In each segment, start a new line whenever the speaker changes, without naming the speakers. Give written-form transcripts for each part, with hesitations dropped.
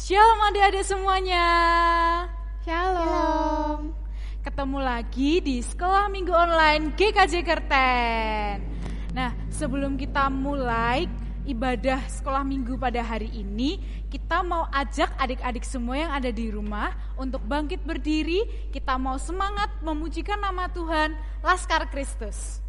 Shalom adik-adik semuanya.
Shalom.
Ketemu lagi di Sekolah Minggu Online GKJ Kerten. Nah, sebelum kita mulai ibadah sekolah minggu pada hari ini, kita mau ajak adik-adik semua yang ada di rumah untuk bangkit berdiri. Kita mau semangat memujikan nama Tuhan, Laskar Kristus.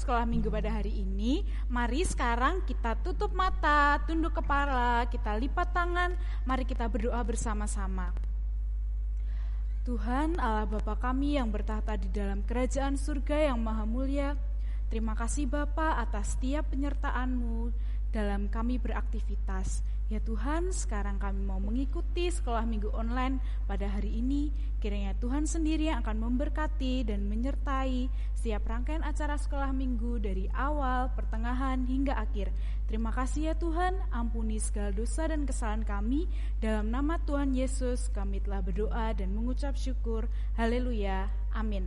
Sekolah minggu pada hari ini, mari sekarang kita tutup mata, tunduk kepala, kita lipat tangan, mari kita berdoa bersama-sama. Tuhan Allah Bapa kami yang bertahta di dalam kerajaan surga yang maha mulia, terima kasih Bapa atas setiap penyertaan-Mu dalam kami beraktivitas. Ya Tuhan, sekarang kami mau mengikuti sekolah minggu online pada hari ini. Kiranya Tuhan sendiri yang akan memberkati dan menyertai setiap rangkaian acara sekolah minggu dari awal, pertengahan, hingga akhir. Terima kasih ya Tuhan, ampuni segala dosa dan kesalahan kami. Dalam nama Tuhan Yesus kami telah berdoa dan mengucap syukur. Haleluya, amin.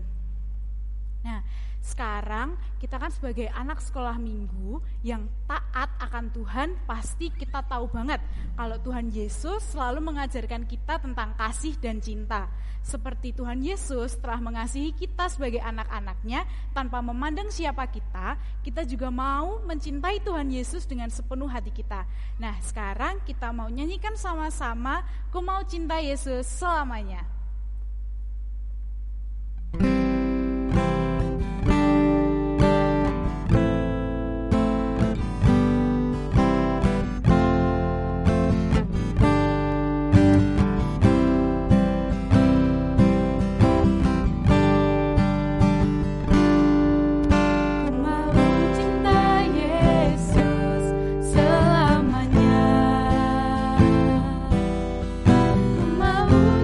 Nah, sekarang kita kan sebagai anak sekolah minggu yang taat akan Tuhan, pasti kita tahu banget kalau Tuhan Yesus selalu mengajarkan kita tentang kasih dan cinta. Seperti Tuhan Yesus telah mengasihi kita sebagai anak-anaknya tanpa memandang siapa kita juga mau mencintai Tuhan Yesus dengan sepenuh hati kita. Nah, sekarang kita mau nyanyikan sama-sama, Ku Mau Cinta Yesus Selamanya.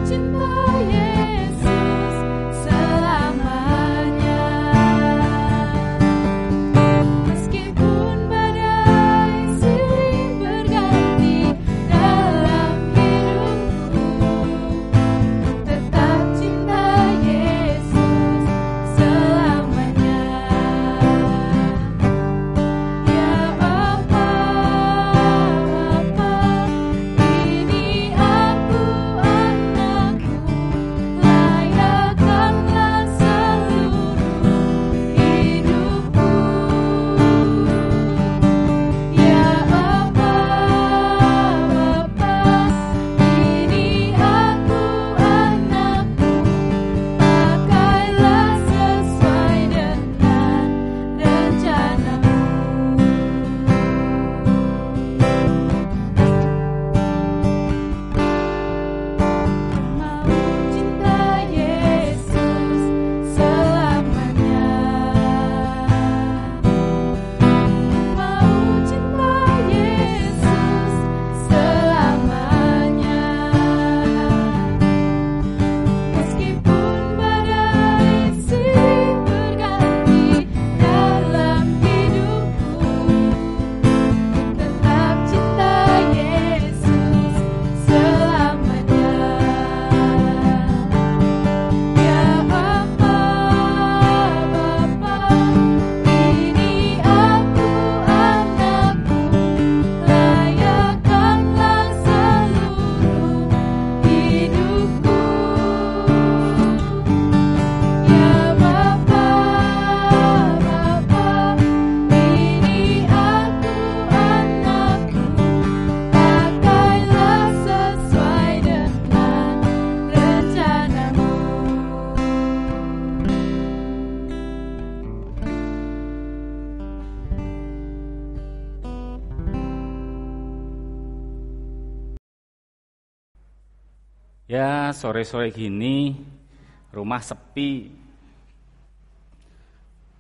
Cinta Ya, sore-sore gini rumah sepi.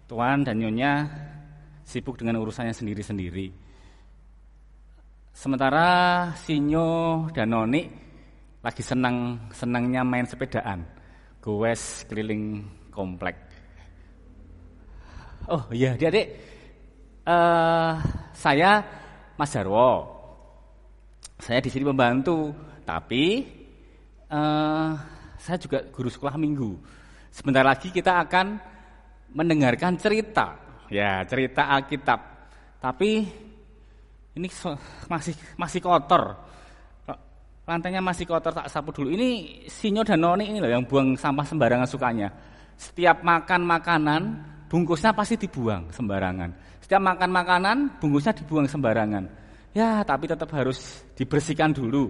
Tuan dan Nyonya sibuk dengan urusannya sendiri-sendiri. Sementara Sinyo dan Noni lagi senangnya main sepedaan, goes keliling komplek. Oh iya, adik-adik, saya Mas Jarwo. Saya di sini membantu, tapi saya juga guru sekolah minggu. Sebentar lagi kita akan mendengarkan cerita Alkitab. Tapi ini masih kotor. Lantainya masih kotor, tak sapu dulu. Ini Sinyo dan Noni ini loh yang buang sampah sembarangan sukanya. Setiap makan makanan, bungkusnya pasti dibuang sembarangan. Setiap makan makanan, bungkusnya dibuang sembarangan. Ya, tapi tetap harus dibersihkan dulu.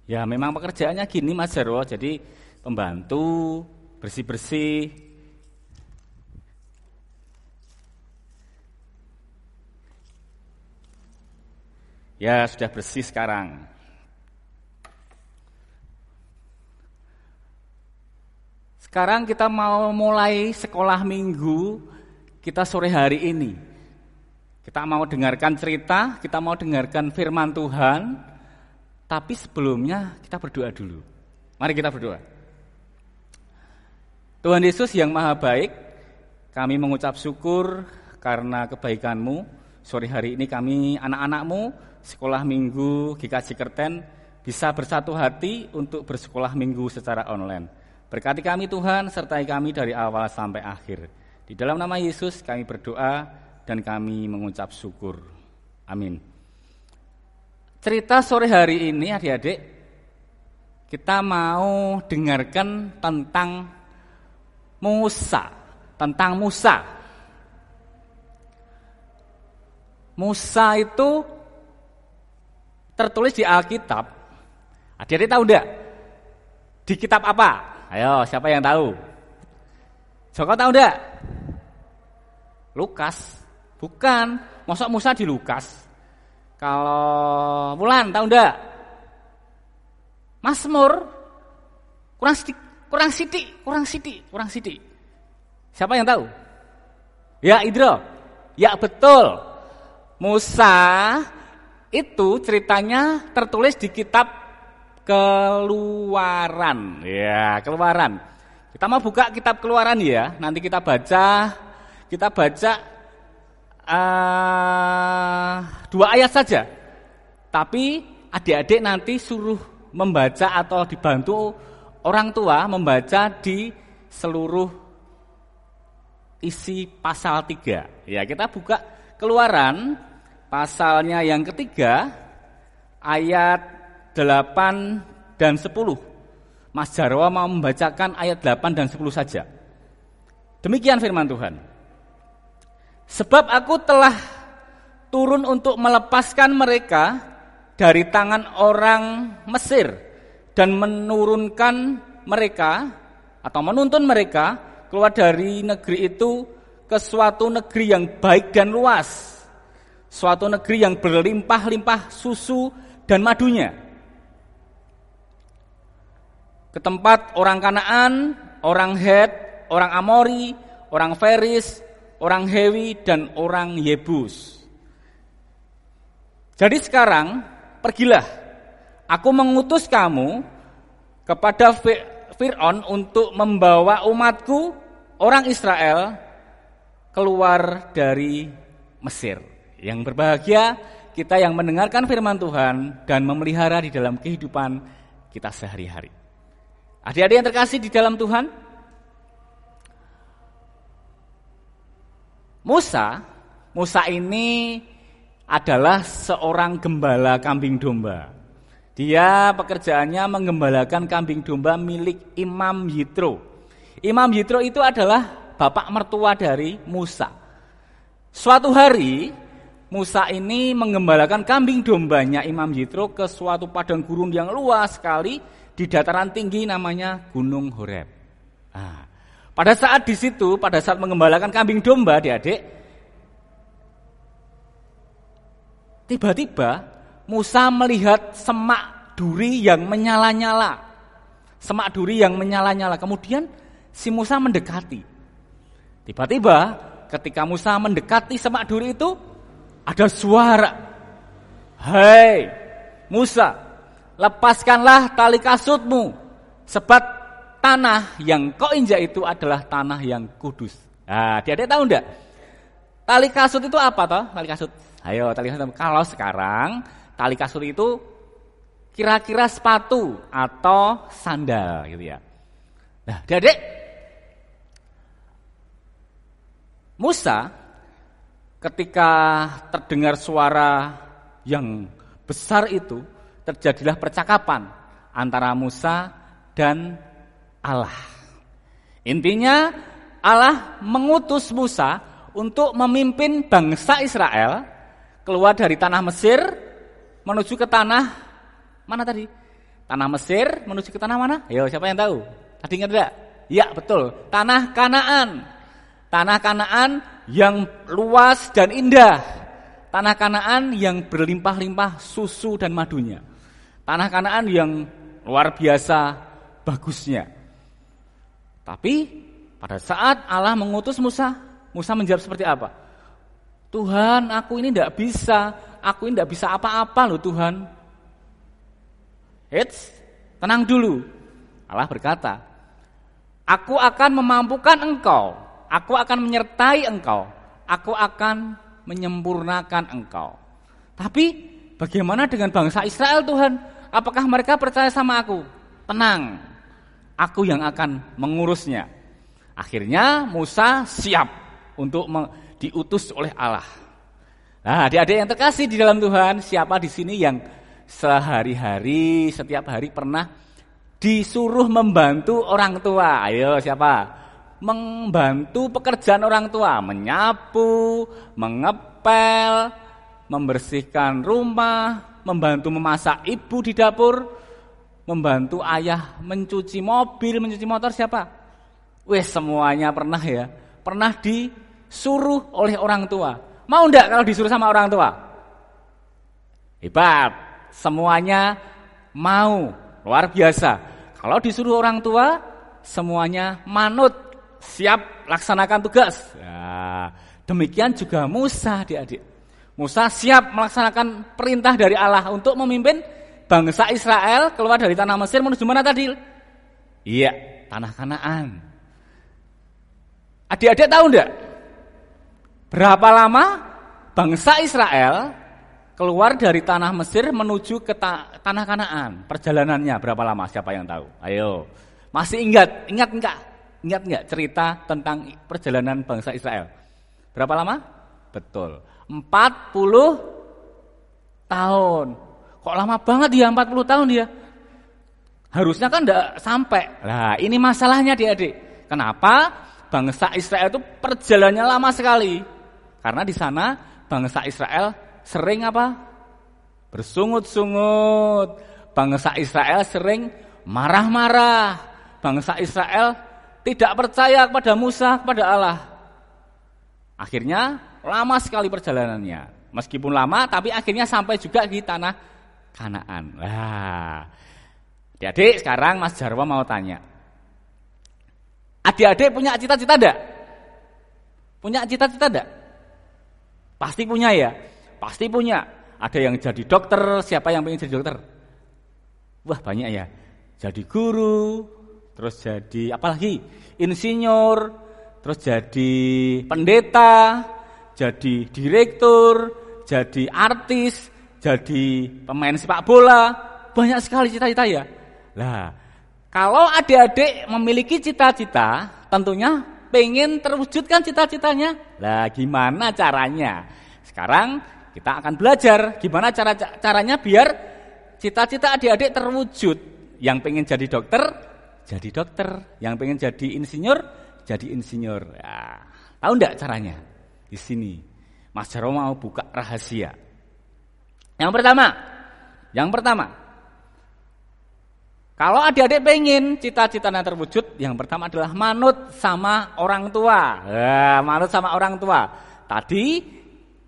Ya, memang pekerjaannya gini Mas Jarwo, jadi pembantu, bersih-bersih. Ya, sudah bersih sekarang. Sekarang kita mau mulai sekolah minggu kita sore hari ini. Kita mau dengarkan cerita, kita mau dengarkan firman Tuhan, tapi sebelumnya kita berdoa dulu. Mari kita berdoa. Tuhan Yesus yang Maha Baik, kami mengucap syukur karena kebaikan-Mu. Sore hari ini kami anak-anak-Mu, sekolah minggu GKJ Kerten, bisa bersatu hati untuk bersekolah minggu secara online. Berkati kami Tuhan, sertai kami dari awal sampai akhir. Di dalam nama Yesus kami berdoa dan kami mengucap syukur. Amin. Cerita sore hari ini adik-adik, kita mau dengarkan tentang Musa. Musa itu tertulis di Alkitab. Adik-adik tahu enggak? Di kitab apa? Ayo, siapa yang tahu? Joko tahu enggak? Lukas. Bukan. Masa Musa di Lukas? Kalau Wulan tahu enggak? Mazmur. Kurang sidik. Siapa yang tahu? Ya, Idro. Ya, betul. Musa itu ceritanya tertulis di kitab Keluaran. Ya, Keluaran. Kita mau buka kitab Keluaran ya. Nanti kita baca 2 ayat saja. Tapi adik-adik nanti suruh membaca atau dibantu orang tua membaca di seluruh isi pasal 3. Ya, kita buka Keluaran pasalnya yang ketiga, ayat 8 dan 10. Mas Jarwo mau membacakan ayat 8 dan 10 saja. Demikian firman Tuhan. Sebab aku telah turun untuk melepaskan mereka dari tangan orang Mesir dan menuntun mereka keluar dari negeri itu ke suatu negeri yang baik dan luas. Suatu negeri yang berlimpah-limpah susu dan madunya. Ke tempat orang Kanaan, orang Het, orang Amori, orang Feris, orang Hewi, dan orang Yebus. Jadi sekarang, pergilah. Aku mengutus kamu kepada Fir'aun untuk membawa umatku, orang Israel, keluar dari Mesir. Yang berbahagia kita yang mendengarkan firman Tuhan dan memelihara di dalam kehidupan kita sehari-hari. Adik-adik yang terkasih di dalam Tuhan, Musa ini adalah seorang gembala kambing domba. Dia pekerjaannya menggembalakan kambing domba milik Imam Yitro. Imam Yitro itu adalah bapak mertua dari Musa. Suatu hari Musa ini menggembalakan kambing dombanya Imam Yitro ke suatu padang gurun yang luas sekali di dataran tinggi namanya Gunung Horeb. Pada saat menggembalakan kambing domba, adik-adik, tiba-tiba Musa melihat semak duri yang menyala-nyala. Semak duri yang menyala-nyala. Kemudian si Musa mendekati. Tiba-tiba ketika Musa mendekati semak duri itu, ada suara. Hei Musa, lepaskanlah tali kasutmu, sebab tanah yang kau injak itu adalah tanah yang kudus. Nah, dia tahu enggak? Tali kasut itu apa toh? Tali kasut. Ayo, tali kasut. Kalau sekarang tali kasut itu kira-kira sepatu atau sandal gitu ya. Nah, Adik, Musa ketika terdengar suara yang besar itu, terjadilah percakapan antara Musa dan Allah. Intinya Allah mengutus Musa untuk memimpin bangsa Israel keluar dari tanah Mesir menuju ke tanah mana tadi? Tanah Mesir menuju ke tanah mana? Ayo, siapa yang tahu? Tadi ingat enggak? Ya, betul. Tanah Kanaan. Tanah Kanaan yang luas dan indah. Tanah Kanaan yang berlimpah-limpah susu dan madunya. Tanah Kanaan yang luar biasa bagusnya. Tapi pada saat Allah mengutus Musa, Musa menjawab seperti apa? Tuhan, aku ini tidak bisa. Aku ini tidak bisa apa-apa loh Tuhan. Eits, tenang dulu. Allah berkata, aku akan memampukan engkau. Aku akan menyertai engkau. Aku akan menyempurnakan engkau. Tapi bagaimana dengan bangsa Israel Tuhan? Apakah mereka percaya sama aku? Tenang, aku yang akan mengurusnya. Akhirnya Musa siap untuk diutus oleh Allah. Nah, adik-adik yang terkasih di dalam Tuhan, siapa di sini yang sehari-hari, setiap hari pernah disuruh membantu orang tua? Ayo, siapa? Membantu pekerjaan orang tua, menyapu, mengepel, membersihkan rumah, membantu memasak ibu di dapur, membantu ayah mencuci mobil, mencuci motor, siapa? Wes, semuanya pernah ya. Pernah disuruh oleh orang tua. Mau enggak kalau disuruh sama orang tua? Hebat. Semuanya mau, luar biasa. Kalau disuruh orang tua, semuanya manut, siap laksanakan tugas. Nah, demikian juga Musa, adik-adik. Musa siap melaksanakan perintah dari Allah untuk memimpin bangsa Israel keluar dari tanah Mesir menuju mana tadi? Iya, tanah Kanaan. Adik-adik tahu enggak? Berapa lama bangsa Israel keluar dari tanah Mesir menuju ke tanah Kanaan? Perjalanannya berapa lama? Siapa yang tahu? Ayo. Masih ingat enggak cerita tentang perjalanan bangsa Israel? Berapa lama? Betul. 40 tahun. Kok lama banget ya 40 tahun dia? Harusnya kan enggak sampai. Nah, ini masalahnya adik-adik. Kenapa bangsa Israel itu perjalanannya lama sekali? Karena di sana bangsa Israel sering apa? Bersungut-sungut. Bangsa Israel sering marah-marah. Bangsa Israel tidak percaya kepada Musa, kepada Allah. Akhirnya lama sekali perjalanannya. Meskipun lama, tapi akhirnya sampai juga di tanah Kanaan. Nah, adik-adik sekarang Mas Jarwo mau tanya. Adik-adik punya cita-cita enggak? Punya cita-cita enggak? Pasti punya ya? Pasti punya. Ada yang jadi dokter, siapa yang pengen jadi dokter? Wah, banyak ya. Jadi guru, terus jadi apa lagi? Insinyur, terus jadi pendeta, jadi direktur, jadi artis, jadi pemain sepak bola. Banyak sekali cita-cita ya. Nah, kalau adik-adik memiliki cita-cita, tentunya pengen terwujudkan cita-citanya. Lah, gimana caranya? Sekarang kita akan belajar gimana caranya biar cita-cita adik-adik terwujud. Yang pengen jadi dokter, jadi dokter. Yang pengen jadi insinyur, jadi insinyur. Ya, tahu enggak caranya? Di sini Mas Jarwo mau buka rahasia. Yang pertama, kalau adik-adik pengen cita-citanya terwujud, yang pertama adalah manut sama orang tua. Manut sama orang tua. Tadi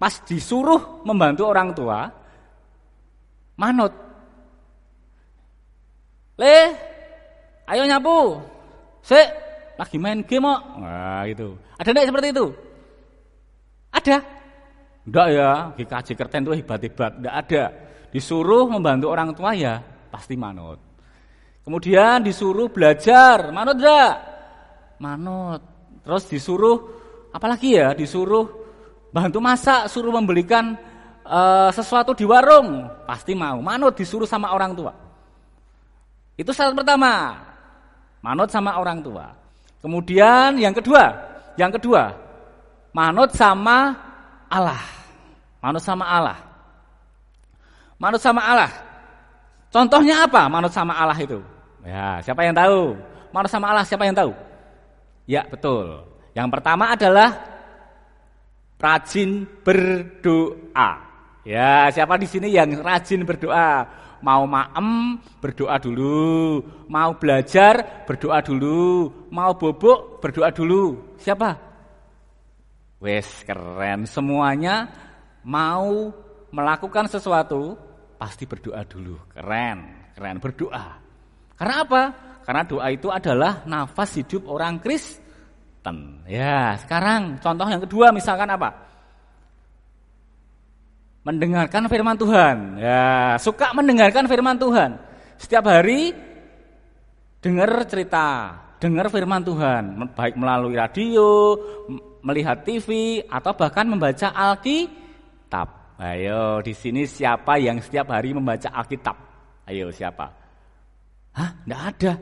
pas disuruh membantu orang tua, manut. Ayo nyapu. Sik, lagi main game kok. Nah, gitu. Ada enggak seperti itu? Ada? Enggak ya, GKJ Kerten itu hebat-hebat. Enggak ada. Disuruh membantu orang tua ya pasti manut. Kemudian disuruh belajar, manut enggak? Manut. Terus disuruh apalagi ya? Disuruh bantu masak, suruh membelikan sesuatu di warung, pasti mau. Manut disuruh sama orang tua. Itu syarat pertama. Manut sama orang tua. Kemudian yang kedua, manut sama Allah. Manut sama Allah. Manut sama Allah. Contohnya apa manut sama Allah itu? Ya, siapa yang tahu? Manut sama Allah siapa yang tahu? Ya, betul. Yang pertama adalah rajin berdoa. Ya, siapa di sini yang rajin berdoa? Mau maem, berdoa dulu. Mau belajar, berdoa dulu. Mau bobok, berdoa dulu. Siapa? Wes, keren. Semuanya mau melakukan sesuatu, pasti berdoa dulu. Keren berdoa. Karena apa? Karena doa itu adalah nafas hidup orang Kristen. Ya, sekarang contoh yang kedua misalkan apa? Mendengarkan firman Tuhan. Ya, suka mendengarkan firman Tuhan. Setiap hari dengar cerita, dengar firman Tuhan, baik melalui radio, melihat TV atau bahkan membaca Alkitab. Ayo, di sini siapa yang setiap hari membaca Alkitab? Ayo, siapa? Hah, enggak ada.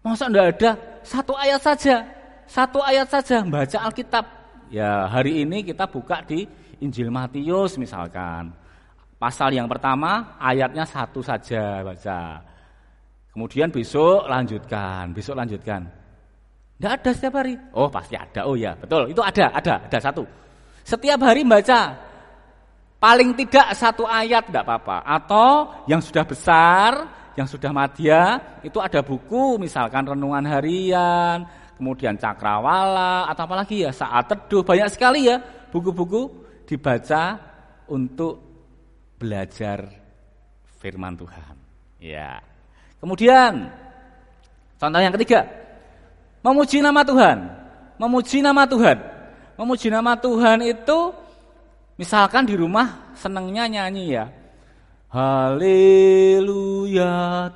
Masa enggak ada? Satu ayat saja membaca Alkitab. Ya, hari ini kita buka di Injil Matius misalkan. Pasal yang pertama ayatnya 1 saja baca. Kemudian besok lanjutkan. Enggak ada setiap hari. Oh, pasti ada. Oh ya, betul. Itu ada satu. Setiap hari baca. Paling tidak 1 ayat enggak apa-apa. Atau yang sudah besar, yang sudah madya, itu ada buku misalkan renungan harian, kemudian cakrawala atau apalagi ya, saat teduh. Banyak sekali ya buku-buku dibaca untuk belajar firman Tuhan. Ya. Kemudian contoh yang ketiga, memuji nama Tuhan. Memuji nama Tuhan itu misalkan di rumah senengnya nyanyi ya. Haleluya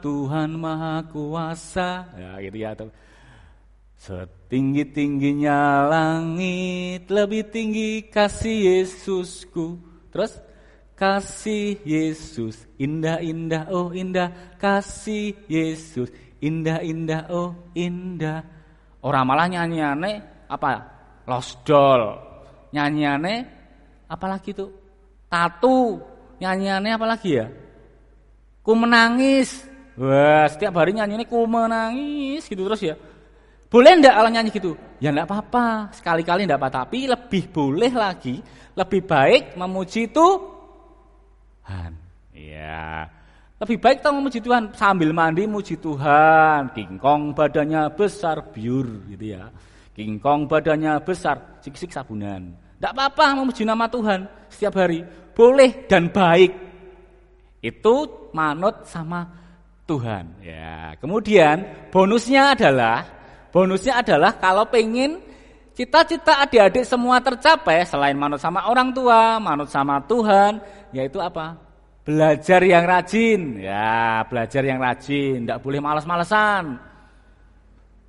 Tuhan Maha Kuasa. Ya gitu ya tuh. Setinggi-tingginya langit, lebih tinggi kasih Yesusku. Terus kasih Yesus, indah-indah, oh indah. Kasih Yesus, indah-indah, oh indah. Orang malah nyanyiane apa? Losdol. Nyanyiane apalagi tuh? Tatu. Nyanyiane apalagi ya? Ku menangis. Wah, setiap hari nyanyiane ku menangis gitu terus ya. Boleh enggak kalau nyanyi gitu? Ya enggak apa-apa, sekali-kali enggak apa-apa, tapi lebih boleh lagi, lebih baik memuji Tuhan. Ya. Lebih baik kita memuji Tuhan sambil mandi muji Tuhan. Kingkong badannya besar biur gitu ya. Kingkong badannya besar, sik-sik sabunan. Enggak apa-apa memuji nama Tuhan setiap hari. Boleh dan baik. Itu manut sama Tuhan. Ya. Kemudian bonusnya adalah kalau pengen cita-cita adik-adik semua tercapai selain manut sama orang tua, manut sama Tuhan, yaitu apa? Belajar yang rajin. Ya, belajar yang rajin, enggak boleh malas-malesan.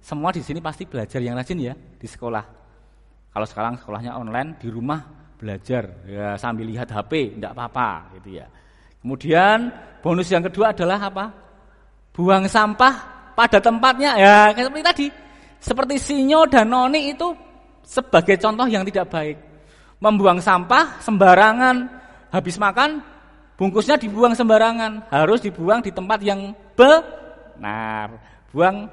Semua di sini pasti belajar yang rajin ya di sekolah. Kalau sekarang sekolahnya online, di rumah belajar ya sambil lihat HP, enggak apa-apa gitu ya. Kemudian bonus yang kedua adalah apa? Buang sampah pada tempatnya. Ya, kayak seperti tadi. Seperti Sinyo dan Noni itu sebagai contoh yang tidak baik. Membuang sampah sembarangan, habis makan bungkusnya dibuang sembarangan, harus dibuang di tempat yang benar. Buang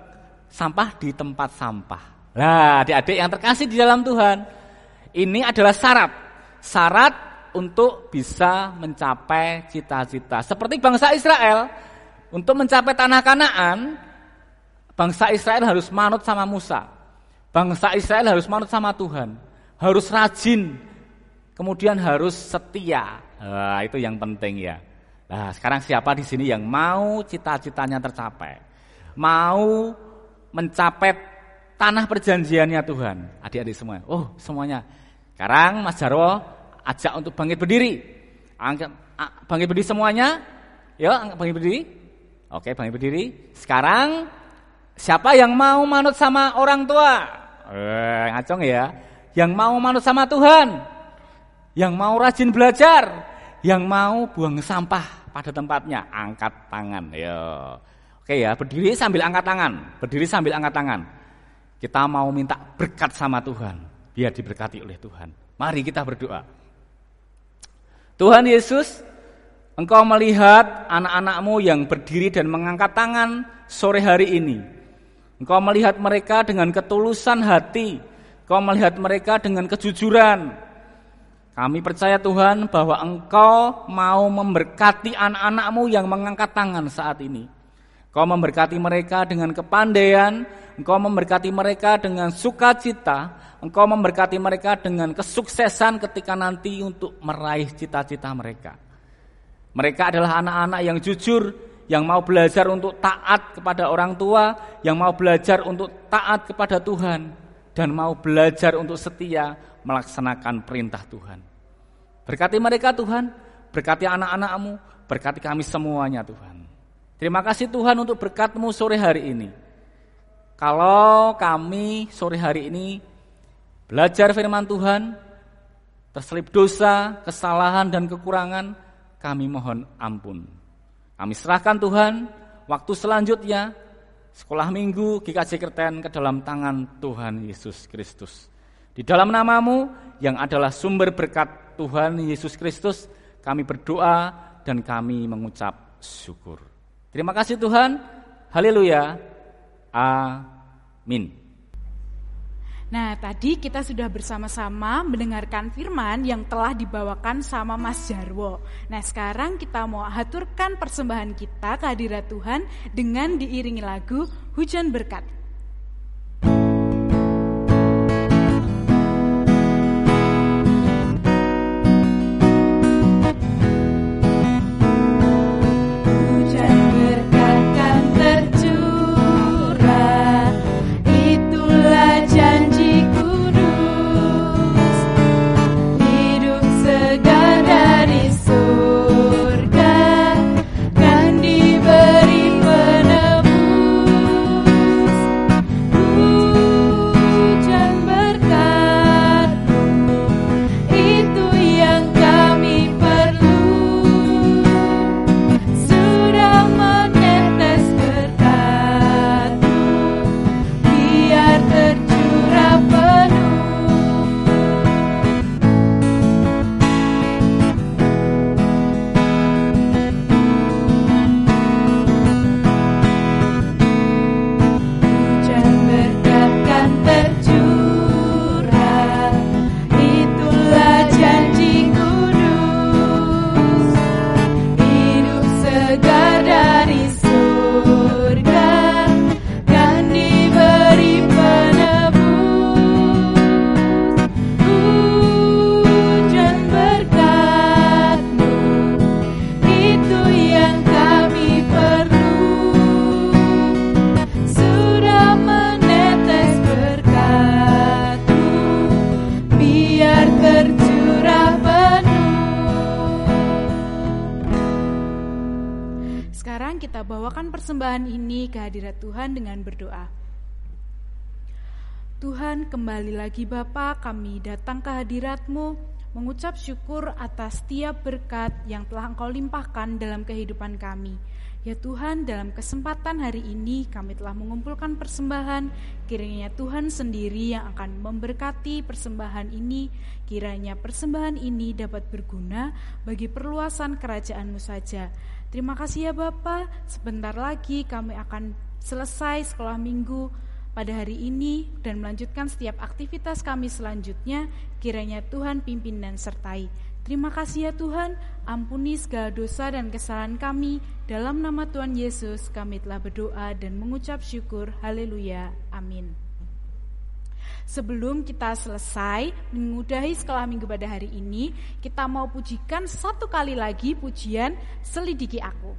sampah di tempat sampah. Nah, adik-adik yang terkasih di dalam Tuhan, ini adalah syarat untuk bisa mencapai cita-cita. Seperti bangsa Israel, untuk mencapai tanah Kanaan, bangsa Israel harus manut sama Musa. Bangsa Israel harus manut sama Tuhan. Harus rajin kemudian harus setia. Nah, itu yang penting ya. Nah, sekarang siapa di sini yang mau cita-citanya tercapai? Mau mencapai tanah perjanjiannya Tuhan? Adik-adik semua. Oh, semuanya. Sekarang Mas Jarwo ajak untuk bangkit berdiri. Bangkit berdiri semuanya. Yuk, bangkit berdiri. Oke, bangkit berdiri. Sekarang siapa yang mau manut sama orang tua? Ngacong ya. Yang mau manut sama Tuhan. Yang mau rajin belajar. Yang mau buang sampah pada tempatnya, angkat tangan. Yo. Oke ya, berdiri sambil angkat tangan. Berdiri sambil angkat tangan. Kita mau minta berkat sama Tuhan, biar diberkati oleh Tuhan. Mari kita berdoa. Tuhan Yesus, Engkau melihat anak-anak-Mu yang berdiri dan mengangkat tangan sore hari ini. Engkau melihat mereka dengan ketulusan hati. Engkau melihat mereka dengan kejujuran. Kami percaya Tuhan bahwa Engkau mau memberkati anak-anak-Mu yang mengangkat tangan saat ini. Engkau memberkati mereka dengan kepandaian, Engkau memberkati mereka dengan sukacita, Engkau memberkati mereka dengan kesuksesan ketika nanti untuk meraih cita-cita mereka. Mereka adalah anak-anak yang jujur, yang mau belajar untuk taat kepada orang tua, yang mau belajar untuk taat kepada Tuhan, dan mau belajar untuk setia melaksanakan perintah Tuhan. Berkati mereka Tuhan, berkati anak-anak-Mu, berkati kami semuanya Tuhan. Terima kasih Tuhan untuk berkat-Mu sore hari ini. Kalau kami sore hari ini belajar firman Tuhan, terselip dosa, kesalahan dan kekurangan, kami mohon ampun. Kami serahkan Tuhan waktu selanjutnya, sekolah minggu GKJ Kerten ke dalam tangan Tuhan Yesus Kristus. Di dalam nama-Mu yang adalah sumber berkat Tuhan Yesus Kristus, kami berdoa dan kami mengucap syukur. Terima kasih Tuhan. Haleluya. Amin.
Nah, tadi kita sudah bersama-sama mendengarkan firman yang telah dibawakan sama Mas Jarwo. Nah, sekarang kita mau haturkan persembahan kita ke hadirat Tuhan dengan diiringi lagu Hujan Berkat. Persembahan ini ke hadirat Tuhan dengan berdoa. Tuhan, kembali lagi Bapa, kami datang ke hadirat-Mu mengucap syukur atas setiap berkat yang telah Engkau limpahkan dalam kehidupan kami. Ya Tuhan, dalam kesempatan hari ini kami telah mengumpulkan persembahan, kiranya Tuhan sendiri yang akan memberkati persembahan ini, kiranya persembahan ini dapat berguna bagi perluasan kerajaan-Mu saja. Terima kasih ya Bapa, sebentar lagi kami akan selesai sekolah minggu pada hari ini dan melanjutkan setiap aktivitas kami selanjutnya, kiranya Tuhan pimpin dan sertai. Terima kasih ya Tuhan, ampuni segala dosa dan kesalahan kami, dalam nama Tuhan Yesus kami telah berdoa dan mengucap syukur, haleluya, amin. Sebelum kita selesai mengudahi sekolah minggu pada hari ini, kita mau pujikan satu kali lagi pujian Selidiki Aku.